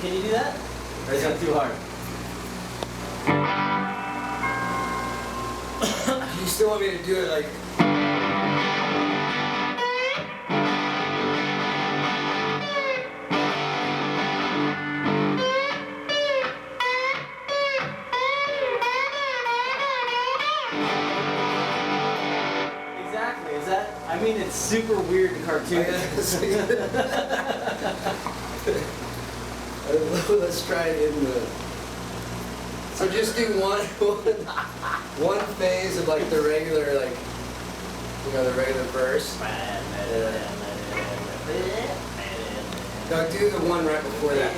Can you do that? Or is that too hard? You still want me to do it like... Exactly. Is that? I mean, it's super weird and cartoonish. Let's try it in the... So just do one phase of like the regular, like, you know, the regular verse. No, do the one right before that.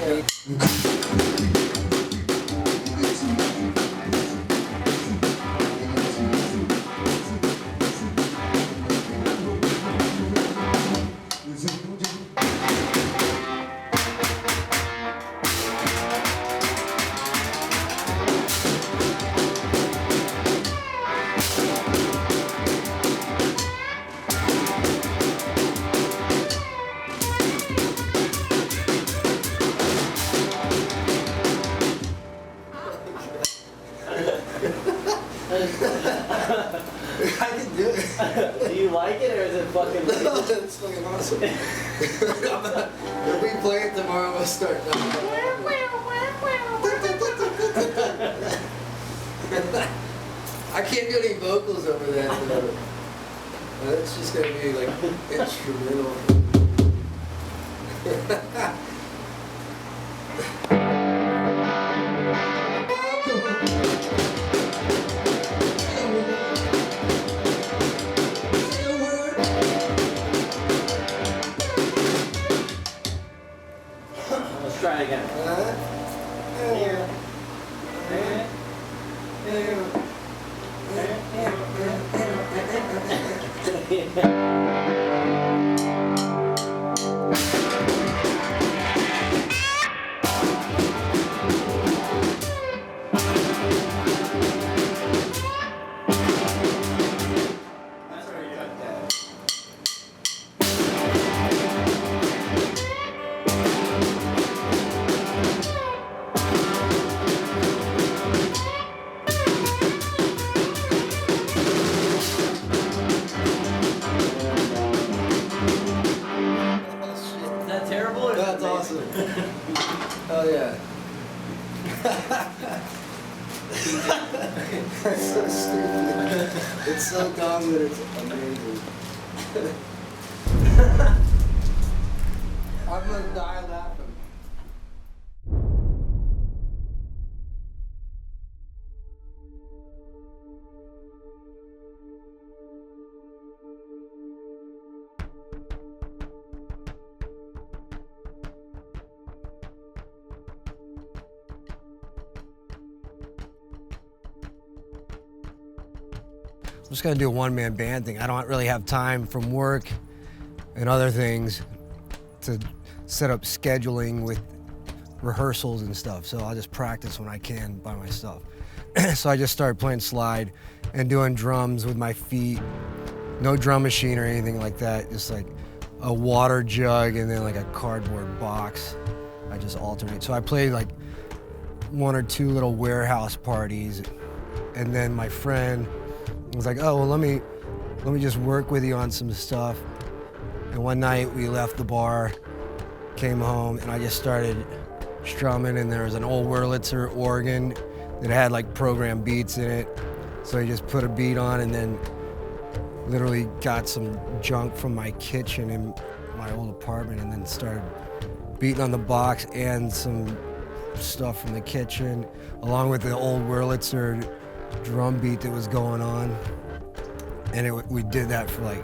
I can do it. Do you like it or is it fucking? It's fucking awesome. If we play it tomorrow, we'll start. I can't do any vocals over that though. It's just gonna be like instrumental. Let's try it again. That's awesome. Oh yeah. That's so stupid. It's so dumb that it's amazing. I'm gonna die laughing. I'm just gonna do a one-man band thing. I don't really have time from work and other things to set up scheduling with rehearsals and stuff, so I'll just practice when I can by myself. So I just started playing slide and doing drums with my feet. No drum machine or anything like that, just like a water jug and then like a cardboard box. I just alternate. So I played like one or two little warehouse parties, and then my friend was like, oh, well, let me just work with you on some stuff. And one night we left the bar, came home, and I just started strumming, and there was an old Wurlitzer organ that had like programmed beats in it. So I just put a beat on and then literally got some junk from my kitchen in my old apartment and then started beating on the box and some stuff from the kitchen, along with the old Wurlitzer drum beat that was going on. And we did that for like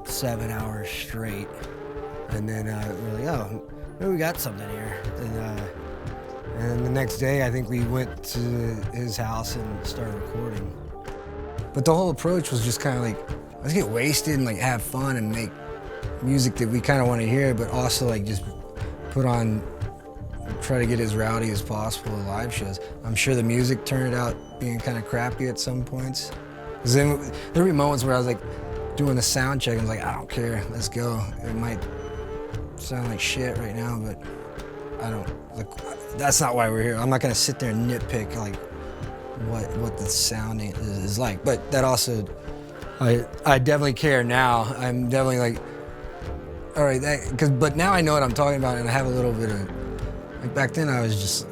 7 hours straight. And then we were like, oh, maybe we got something here. And the next day, I think we went to his house and started recording. But the whole approach was just kind of like, let's get wasted and like have fun and make music that we kind of want to hear, but also like just put on, try to get as rowdy as possible at live shows. I'm sure the music turned out being kind of crappy at some points. Because then there'd be moments where I was like, doing the sound check and was like, I don't care, let's go. It might sound like shit right now, but I don't, like, that's not why we're here. I'm not gonna sit there and nitpick like what the sounding is like. But that also, I definitely care now. I'm definitely like, all right, but now I know what I'm talking about, and I have a little bit of, like back then I was just,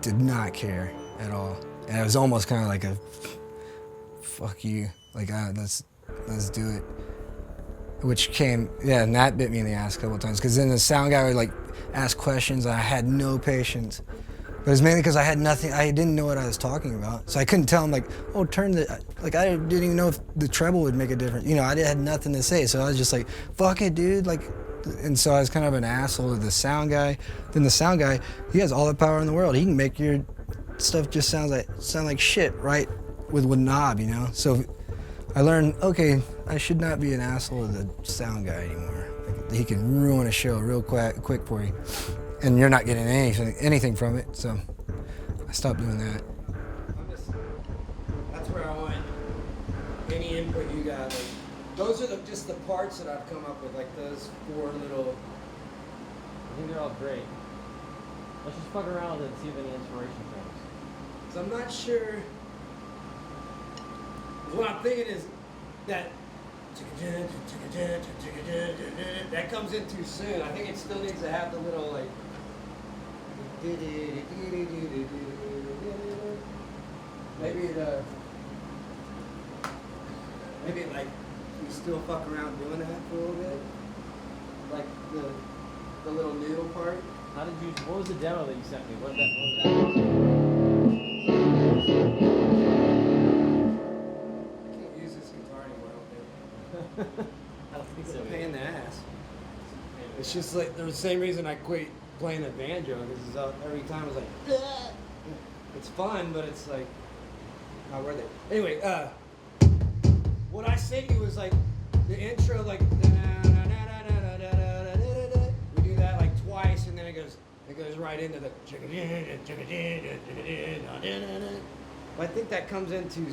did not care at all. And it was almost kind of like a, fuck you, like let's do it. Which came, yeah, and that bit me in the ass a couple of times, because then the sound guy would like ask questions, and I had no patience. But it's mainly because I had nothing, I didn't know what I was talking about. So I couldn't tell him like, oh, turn the, like I didn't even know if the treble would make a difference. You know, I had nothing to say. So I was just like, fuck it, dude. Like, and so I was kind of an asshole to the sound guy. Then the sound guy, he has all the power in the world. He can make your stuff just sound like shit, right? With knob, you know? So I learned, okay, I should not be an asshole to the sound guy anymore. Like, he can ruin a show real quick for you. And you're not getting anything from it, so I stopped doing that. That's where I want any input you got. Like, those are just the parts that I've come up with, like those 4 little. I think they're all great. Let's just fuck around with it and see if any inspiration comes. So I'm not sure. What I'm thinking is that that comes in too soon. I think it still needs to have the little like. Maybe like we still fuck around doing that for a little bit, like the little noodle part. How did you? What was the demo that you sent me? What was that? I can't use this guitar anymore. I don't think It's so. a pain in the ass. It's just like the same reason I quit playing the banjo, because every time I was like, "Ugh." It's fun, but it's like not worth it. Anyway, what I sent you was like the intro, like we do that like twice, and then it goes right into the. But I think that comes in too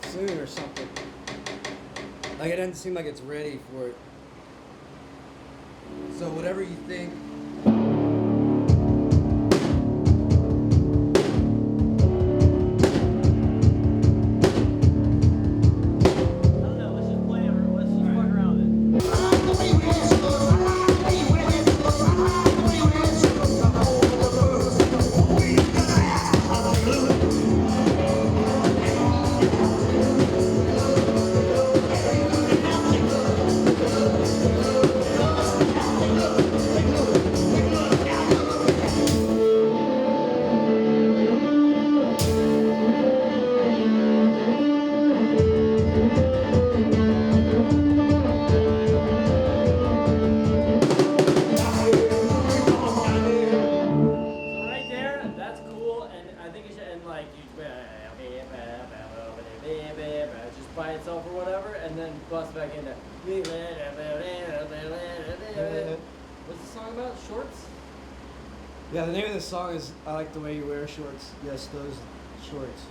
soon or something. Like it doesn't seem like it's ready for it. So whatever you think. By itself or whatever, and then bust back into. What's the song about? Shorts? Yeah, the name of the song is I Like the Way You Wear Shorts. Yes, those shorts.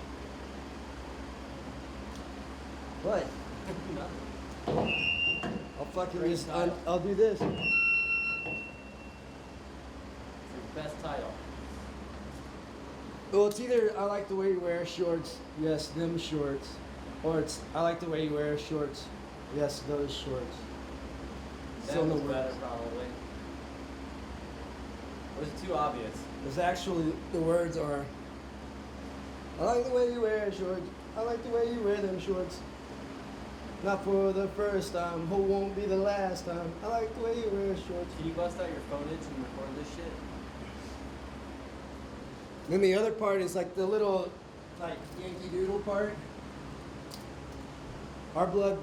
What? I'll fucking Great just, style. I'll do this. It's your best title. Well, it's either I like the way you wear shorts, yes, them shorts, or it's I like the way you wear shorts, yes, those shorts. That was better, probably. Or was it too obvious? Because actually, the words are I like the way you wear shorts, I like the way you wear them shorts. Not for the first time, hope won't be the last time. I like the way you wear shorts. Can you bust out your phonage and record this shit? Then the other part is like the little, like Yankee Doodle part. Our blood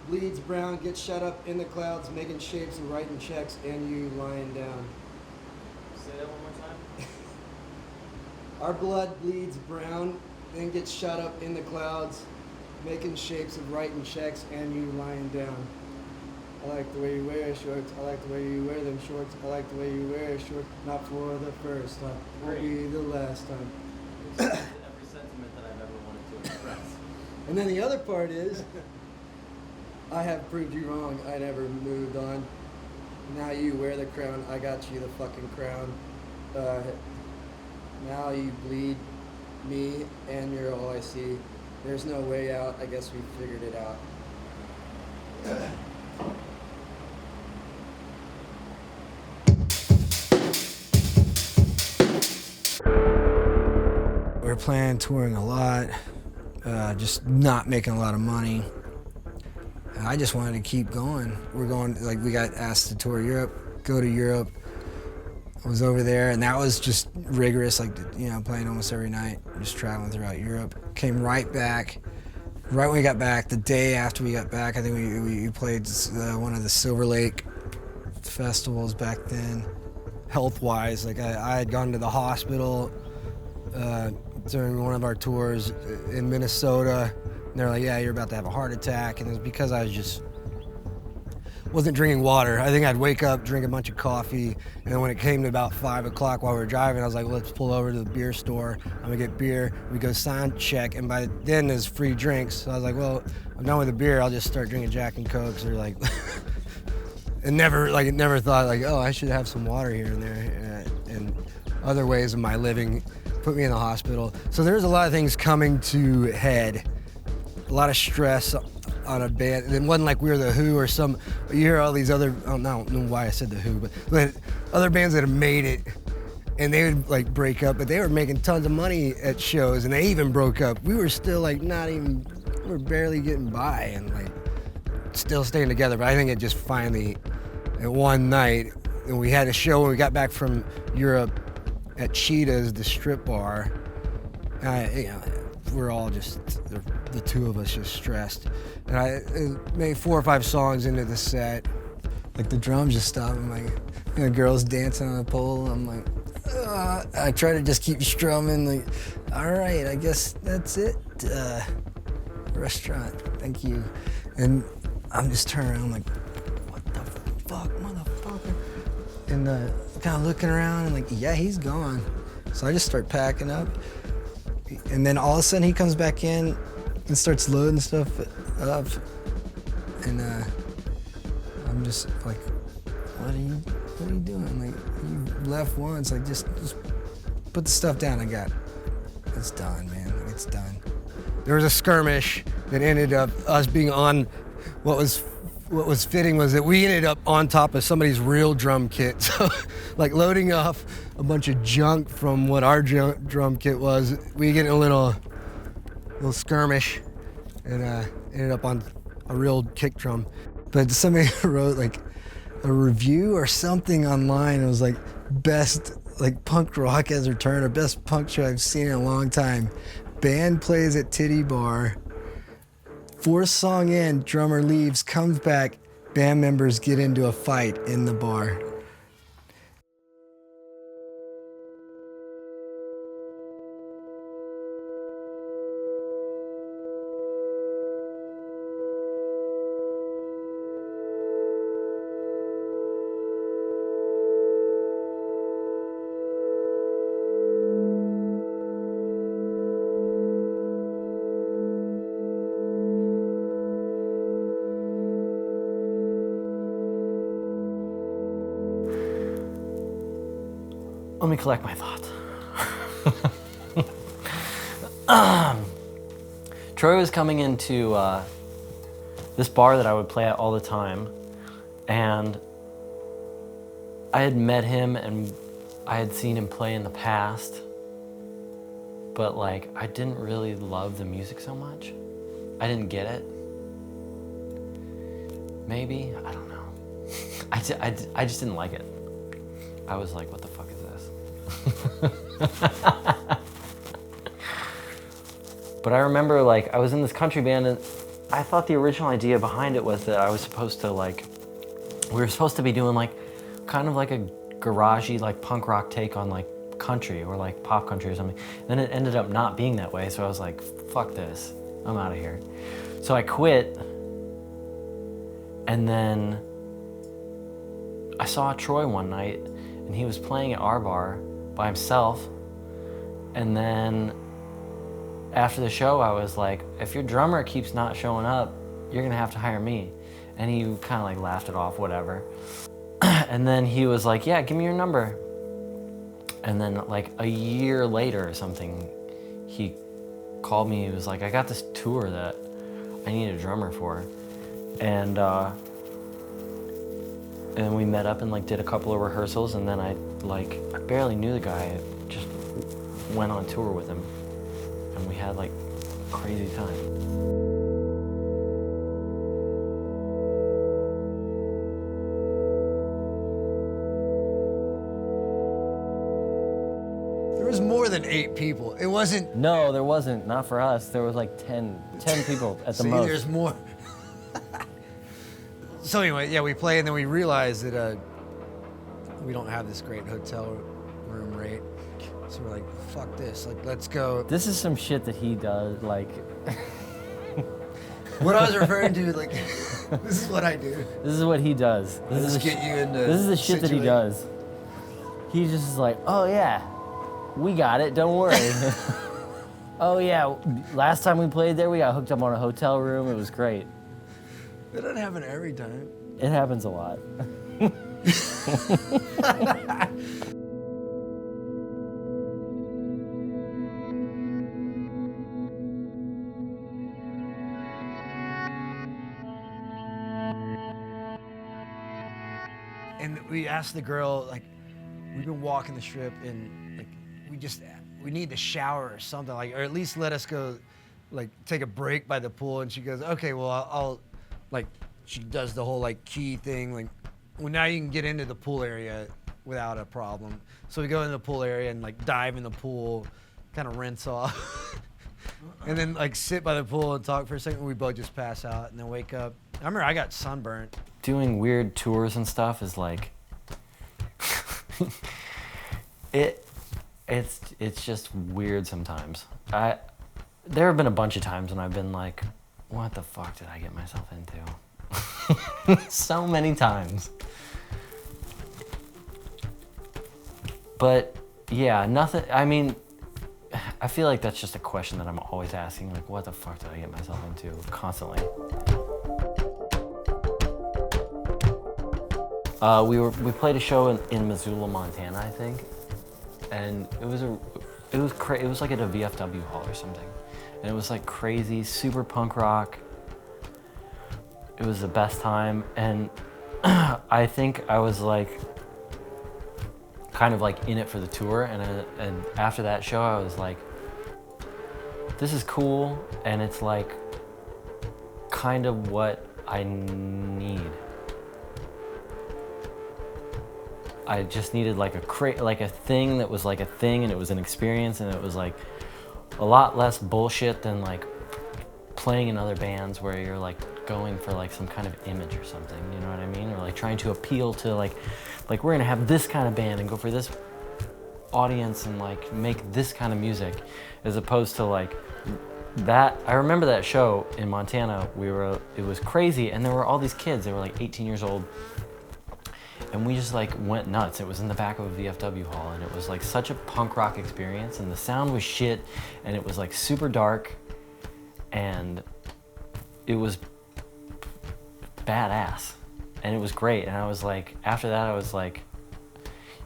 bleeds brown, gets shut up in the clouds, making shapes and writing checks, and you lying down. Say that one more time. Our blood bleeds brown, then gets shut up in the clouds, making shapes of writing checks, and you lying down. I like the way you wear shorts. I like the way you wear them shorts. I like the way you wear shorts. Not for the first time. Won't be the last time. Every sentiment that I've ever wanted to express. And then the other part is, I have proved you wrong. I never moved on. Now you wear the crown. I got you the fucking crown. Now you bleed me and you're all I see. There's no way out. I guess we figured it out. We're planning touring a lot, just not making a lot of money. And I just wanted to keep going. We're going, like, we got asked to tour Europe, go to Europe. I was over there, and that was just rigorous, like, you know, playing almost every night, just traveling throughout Europe. Came right back. Right when we got back, the day after we got back, I think we played one of the Silver Lake festivals back then. Health-wise, like, I had gone to the hospital during one of our tours in Minnesota. And they're like, yeah, you're about to have a heart attack. And it was because I wasn't drinking water. I think I'd wake up, drink a bunch of coffee, and then when it came to about 5 o'clock while we were driving, I was like, let's pull over to the beer store. I'm gonna get beer. We go sound check, and by then there's free drinks. So I was like, well, I'm done with the beer. I'll just start drinking Jack and Cokes, or like, and never thought like, oh, I should have some water here and there, and other ways of my living put me in the hospital. So there's a lot of things coming to head. A lot of stress on a band. It wasn't like we were the Who or some, you hear all these other, I don't know why I said the Who, but other bands that have made it, and they would like break up, but they were making tons of money at shows, and they even broke up. We were still like we were barely getting by and like still staying together, but I think it just finally, at one night, and we had a show when we got back from Europe at Cheetah's, the strip bar. We're all just, the two of us just stressed. And I made 4 or 5 songs into the set. Like the drums just stopped. I'm like, girls dancing on a pole. I'm like, I try to just keep strumming. Like, all right, I guess that's it. Restaurant, thank you. And I'm just turning around like, what the fuck, motherfucker? And kind of looking around and like, yeah, he's gone. So I just start packing up. And then all of a sudden he comes back in and starts loading stuff up. And I'm just like, what are you doing? Like, you left once, like just put the stuff down I got. It's done, man, it's done. There was a skirmish that ended up us being on, what was fitting was that we ended up on top of somebody's real drum kit. So like loading off a bunch of junk from what our drum kit was, we get in a little skirmish and ended up on a real kick drum. But somebody wrote like a review or something online. It was like best like punk rock has returned, or best punk show I've seen in a long time. Band plays at Titty Bar. 4th song in, drummer leaves, comes back, band members get into a fight in the bar. Let me collect my thoughts. Troy was coming into this bar that I would play at all the time, and I had met him and I had seen him play in the past, but like I didn't really love the music so much. I didn't get it. Maybe, I don't know. I just didn't like it. I was like, what the fuck is this? But I remember like I was in this country band, and I thought the original idea behind it was that I was supposed to we were supposed to be doing like kind of like a garagey like punk rock take on like country or like pop country or something. Then it ended up not being that way, so I was like, fuck this, I'm out of here. So I quit, and then I saw Troy one night, and he was playing at our bar by himself. And then after the show, I was like, if your drummer keeps not showing up, you're gonna have to hire me. And he kind of like laughed it off, whatever. And then he was like, yeah, give me your number. And then like a year later or something, he called me. He was like, I got this tour that I need a drummer for. And we met up and like did a couple of rehearsals, and then I barely knew the guy. I just went on tour with him, and we had like crazy time. There was more than 8 people. It wasn't. No, there wasn't. Not for us. There was like 10 people at the See, most. there's more. So anyway, yeah, we play, and then we realized that we don't have this great hotel room rate. So we're like, fuck this. Like, let's go. This is some shit that he does. Like, What I was referring to, like, this is what I do. this is what he does. This Let's is the get you into. This is the shit that he does. He just is like, oh yeah, we got it. Don't worry. Oh yeah, last time we played there, we got hooked up on a hotel room. It was great. That doesn't happen every time. It happens a lot. And we asked the girl, like, we've been walking the strip, and like, we need to shower or something, like, or at least let us go, like, take a break by the pool. And she goes, okay, well, I'll like, she does the whole like key thing, like, well, now you can get into the pool area without a problem. So we go in the pool area and like dive in the pool, kind of rinse off, and then like sit by the pool and talk for a second. We both just pass out and then wake up. I remember I got sunburnt. Doing weird tours and stuff is like, it's just weird sometimes. There have been a bunch of times when I've been like, what the fuck did I get myself into? So many times. But yeah, nothing, I mean, I feel like that's just a question that I'm always asking, like, what the fuck did I get myself into? Constantly. We played a show in Missoula, Montana, I think, and it was like at a VFW hall or something, and it was like crazy, super punk rock. It was the best time, and I think I was like kind of like in it for the tour, and after that show I was like, this is cool, and it's like kind of what I need. I just needed like a thing that was like a thing, and it was an experience, and it was like a lot less bullshit than like playing in other bands where you're like going for like some kind of image or something, you know what I mean? Or like trying to appeal to like we're gonna have this kind of band and go for this audience and like make this kind of music, as opposed to like that. I remember that show in Montana, it was crazy, and there were all these kids, they were like 18 years old, and we just like went nuts. It was in the back of a VFW hall, and it was like such a punk rock experience, and the sound was shit, and it was like super dark, and it was badass, and it was great. And I was like, after that I was like,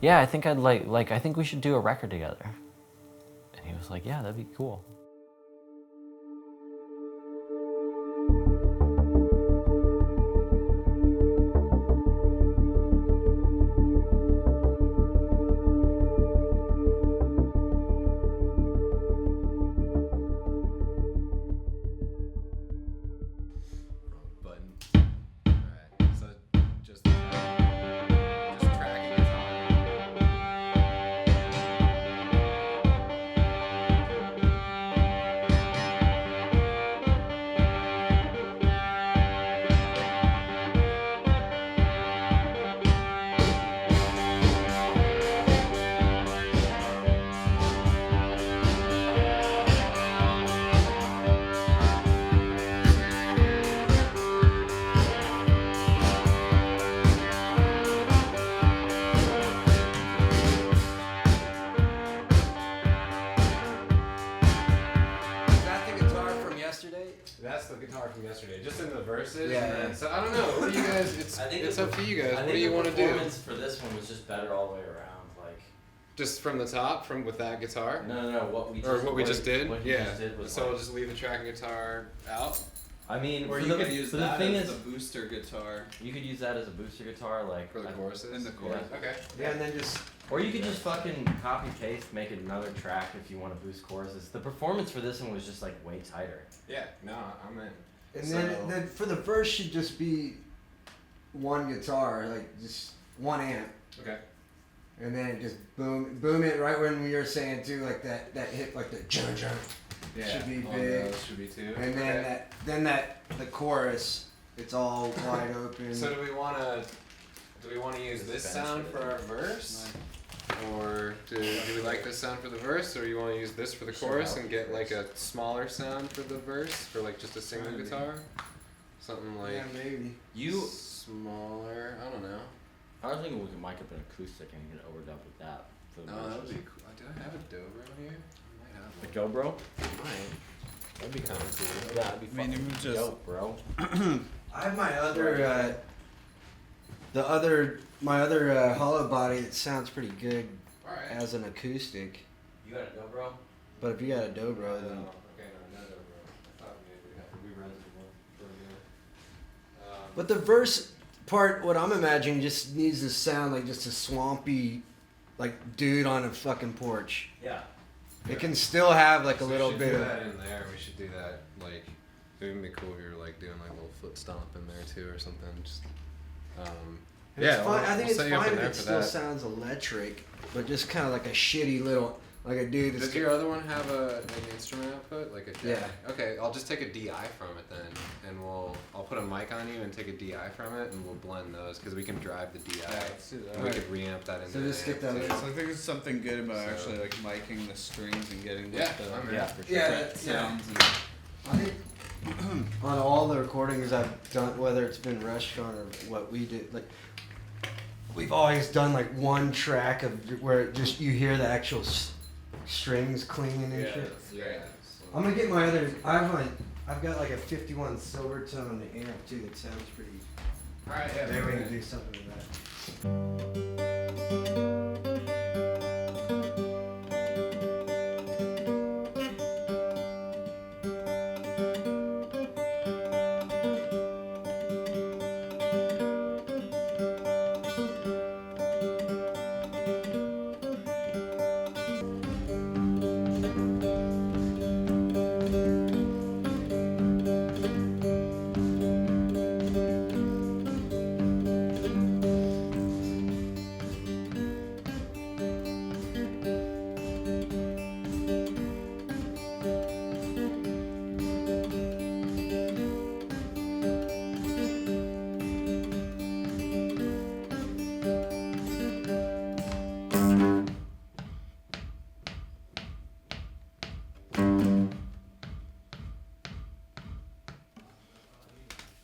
yeah, I think I'd I think we should do a record together. And he was like, yeah, that'd be cool. verses. Yeah, And then, yeah. so I don't know. What do you guys? It's up to you guys. What do you want to do? The performance for this one was just better all the way around. Like, Just from the top, from with that guitar, no. What we just or what we just did. What he Yeah. just did was So like, we'll just leave the track and guitar out. I mean, Or for you the, could use for that the thing as is, the booster guitar. you could use that as a booster guitar, like For the choruses? In the chorus. Okay. Yeah, and then just or you could just fucking copy paste, make it another track if you want to boost choruses. The performance for this one was just like way tighter. Yeah, no, I'm in. and So- then for the verse should just be one guitar, like just one amp. Okay. And then just boom it right when we were saying too, like that hit like the jun jun. Yeah. Should be all big. those should be too. And then Okay. the chorus, it's all wide open. So do we wanna use this sound for our verse? Or do we like this sound for the verse, or you want to use this for the chorus and get like a smaller sound for the verse, for like just a single Maybe. guitar? Something like yeah, maybe. You, smaller, I don't know. I was thinking we could mic up an acoustic and you could overdub with that. For the No, that would verses. be cool. Do I have a dobro here? I might have The one. GoPro? I might. That'd be kind of cool. That'd be I mean, fucking you just- dope, bro. I have my other my other hollow body that sounds pretty good Alright. as an acoustic. You got a GoPro? But if you got a dobro, No, then okay, no dobro. I thought maybe we had to re-res one for a minute. but the verse part, what I'm imagining, just needs to sound like just a swampy, like dude on a fucking porch. Yeah. It can still have like a So we little should bit do of. that in there. We should do that like. It would be cool if you were like doing like a little foot stomp in there too or something. Just. And Yeah, it's fine. I think we'll it's set you up fine in if there it for still that. sounds electric, but just kind of like a shitty little, like a dude that's. Does your other one have an instrument output, like a jack? Yeah. Okay, I'll just take a DI from it then, and I'll put a mic on you and take a DI from it, and we'll blend those because we can drive the DI. let's do that. And we could reamp that into. So just the get amp, that too. So I think there's something good about So- actually like miking the strings and getting Yeah, the I'm in. Yeah, for sure. Yeah, fret sounds and I think on all the recordings I've done, whether it's been restaurant or what we did, like we've always done like one track of where it just you hear the actual strings cleaning and shit. Yeah. I'm gonna get my other. I've got like a 51 Silvertone on the amp too. That sounds pretty. Alright, yeah. Maybe we can do something with that.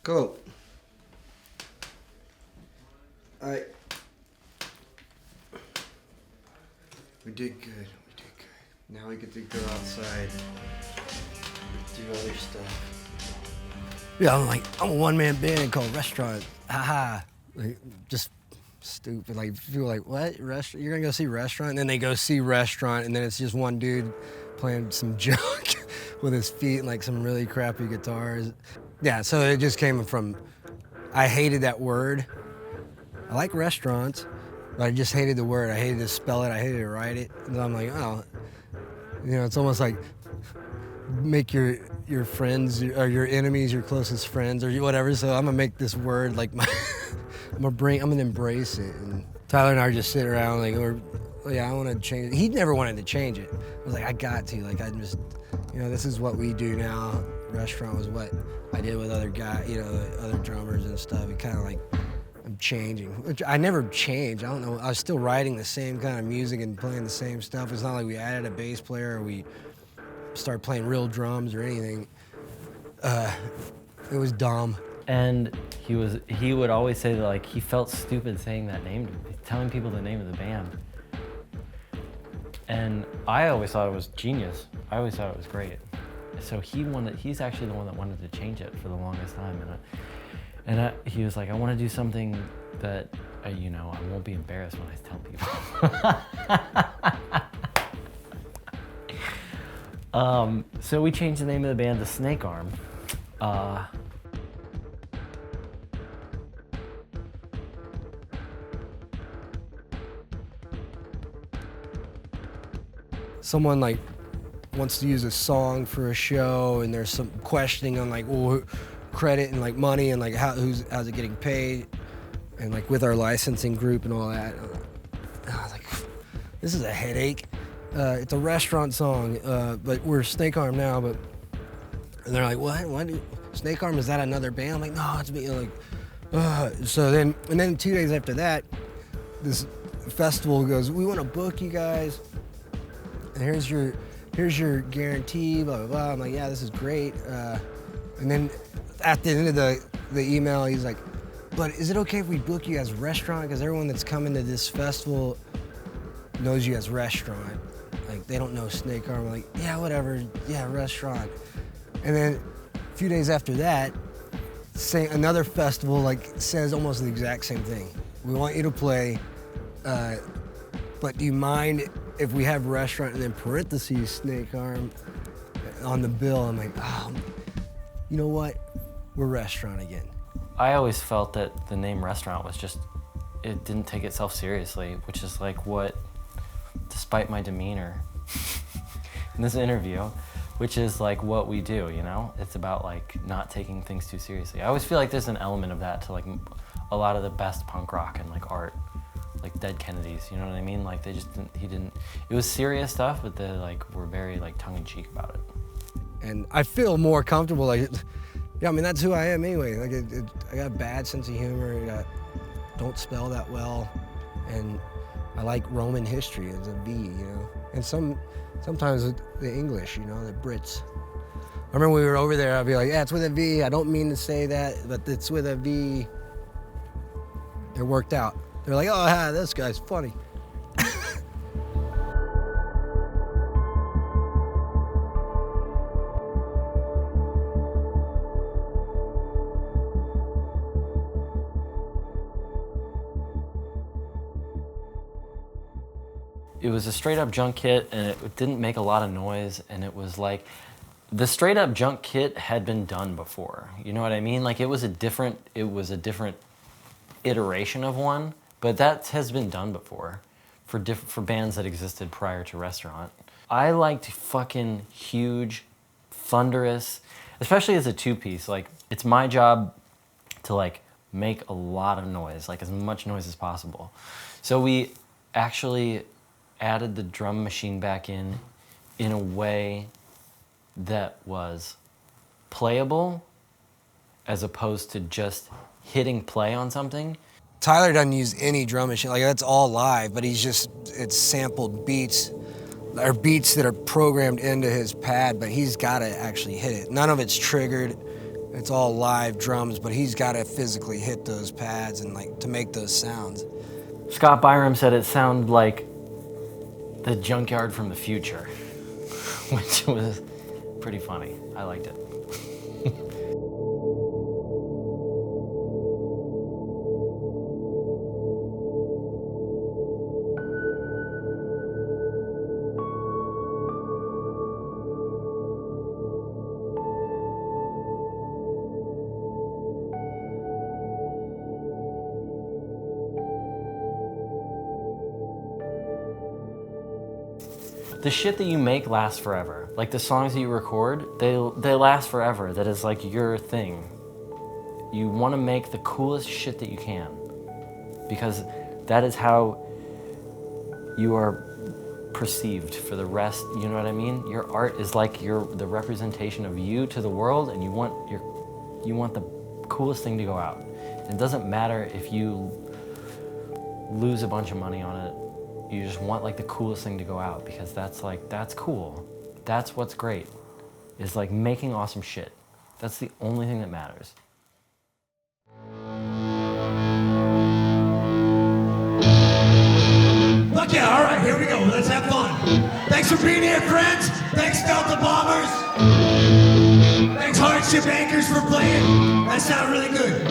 Cool. Alright. We did good. We did good. Now we get to go outside. Do other stuff. Yeah, I'm a one-man band called Restaurant. Haha. Like, just stupid. Like people are like, what? Restaurant? You're gonna go see Restaurant? And then they go see Restaurant, and then it's just one dude playing some junk with his feet and like some really crappy guitars. Yeah, so it just came from, I hated that word. I like restaurants, but I just hated the word. I hated to spell it. I hated to write it. And I'm like, oh, it's almost like make your friends or your enemies your closest friends or whatever. So I'm gonna make this word like my, I'm gonna embrace it. And Tyler and I just sit around like, I want to change it. He never wanted to change it. I was like, I got to. Like, I just, this is what we do now. Restaurant was what I did with other guys, other drummers and stuff. It kind of like, I'm changing. Which I never changed. I don't know. I was still writing the same kind of music and playing the same stuff. It's not like we added a bass player or we started playing real drums or anything. It was dumb. And he would always say that like he felt stupid saying that name to me, telling people the name of the band. And I always thought it was genius. I always thought it was great. so he's actually the one that wanted to change it for the longest time, and he was like, I want to do something that I won't be embarrassed when I tell people. So we changed the name of the band to Snake Arm. Someone like wants to use a song for a show, and there's some questioning on like, well, credit and like money and like how's it getting paid, and like with our licensing group and all that. I was like, this is a headache. It's a restaurant song, but we're Snake Arm now. And they're like, what? Snake Arm, is that another band? I'm like, no, it's me. Like, so then 2 days after that, this festival goes, we want to book you guys, and here's your guarantee, blah, blah, blah. I'm like, yeah, this is great. And then at the end of the email, he's like, but is it okay if we book you as restaurant? Because everyone that's coming to this festival knows you as restaurant. Like, they don't know Snake Arm. I'm like, yeah, whatever, yeah, restaurant. And then a few days after that, another festival like says almost the exact same thing. We want you to play, but do you mind if we have restaurant and then parentheses Snake Arm on the bill? I'm like, you know what? We're restaurant again. I always felt that the name restaurant was just, it didn't take itself seriously, which is like what, despite my demeanor in this interview, which is like what we do, It's about like not taking things too seriously. I always feel like there's an element of that to like a lot of the best punk rock and like art, like Dead Kennedys, you know what I mean? Like it was serious stuff, but they like were very like tongue-in-cheek about it. And I feel more comfortable, like, yeah, I mean, that's who I am anyway. Like, I got a bad sense of humor, don't spell that well, and I like Roman history as a V, And sometimes the English, the Brits. I remember we were over there, I'd be like, yeah, it's with a V. I don't mean to say that, but it's with a V. It worked out. They're like, oh, this guy's funny. It was a straight up junk kit, and it didn't make a lot of noise, and it was like, the straight up junk kit had been done before. You know what I mean? Like it was a different iteration of one, but that has been done before for bands that existed prior to Restaurant. I liked fucking huge, thunderous, especially as a two-piece. Like, it's my job to like make a lot of noise, like as much noise as possible. So we actually added the drum machine back in a way that was playable as opposed to just hitting play on something. Tyler doesn't use any drum machine, like that's all live, but it's sampled beats, or beats that are programmed into his pad, but he's gotta actually hit it. None of it's triggered, it's all live drums, but he's gotta physically hit those pads and like to make those sounds. Scott Byram said it sounded like the Junkyard from the future, which was pretty funny. I liked it. The shit that you make lasts forever. Like the songs that you record, they last forever. That is like your thing. You want to make the coolest shit that you can, because that is how you are perceived for the rest. You know what I mean? Your art is like the representation of you to the world, and you want the coolest thing to go out. It doesn't matter if you lose a bunch of money on it. You just want like the coolest thing to go out, because that's cool. That's what's great, is like making awesome shit. That's the only thing that matters. The Fuck yeah, all right, here we go. Let's have fun. Thanks for being here, friends. Thanks, Delta Bombers. Thanks, Hardship Anchors, for playing. That sounded really good.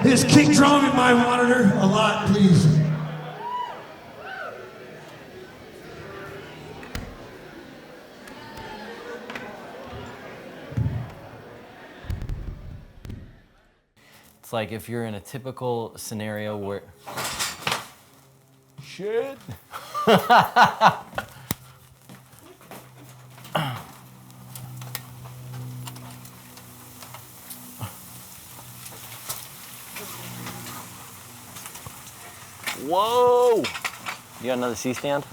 This kick drum in my monitor a lot, please. It's like if you're in a typical scenario where... Shit! Whoa! You got another C-stand?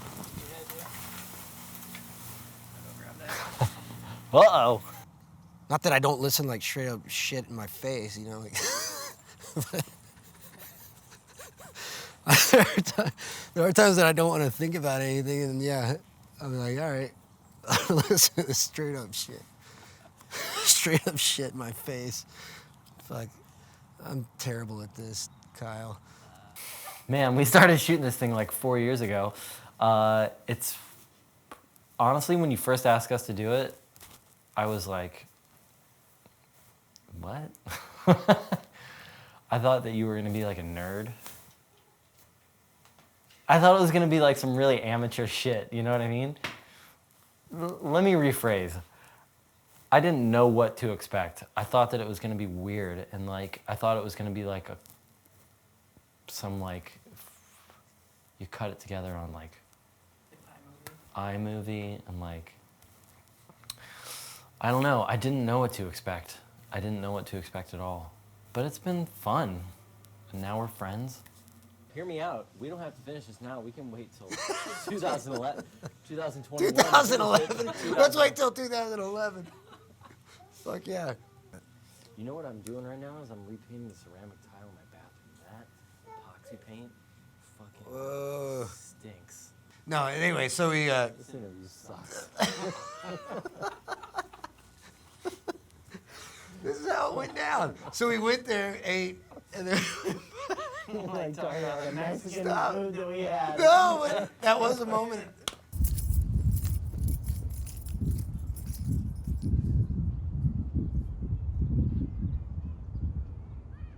Uh-oh. Not that I don't listen like straight up shit in my face, you know. Like there are times that I don't want to think about anything, and yeah, I'm like, all right, listen to this straight up shit. Straight up shit in my face. Fuck, I'm terrible at this, Kyle. Man, we started shooting this thing like 4 years ago. It's honestly, when you first asked us to do it, I was like, what? I thought that you were gonna be like a nerd. I thought it was gonna be like some really amateur shit, you know what I mean? Let me rephrase. I didn't know what to expect. I thought that it was gonna be weird, and like, I thought it was gonna be like some like, you cut it together on like iMovie, and like, I don't know, I didn't know what to expect. I didn't know what to expect at all. But it's been fun, and now we're friends. Hear me out. We don't have to finish this now. We can wait till 2011, 2021. 2011? Let's wait till 2011. Fuck yeah. You know what I'm doing right now is I'm repainting the ceramic tile in my bathroom. That epoxy paint fucking stinks. No, anyway, so we This interview sucks. This is how it went down. So we went there, ate, and then Like talking about the Mexican Stop. food that we had. no, but that was a moment.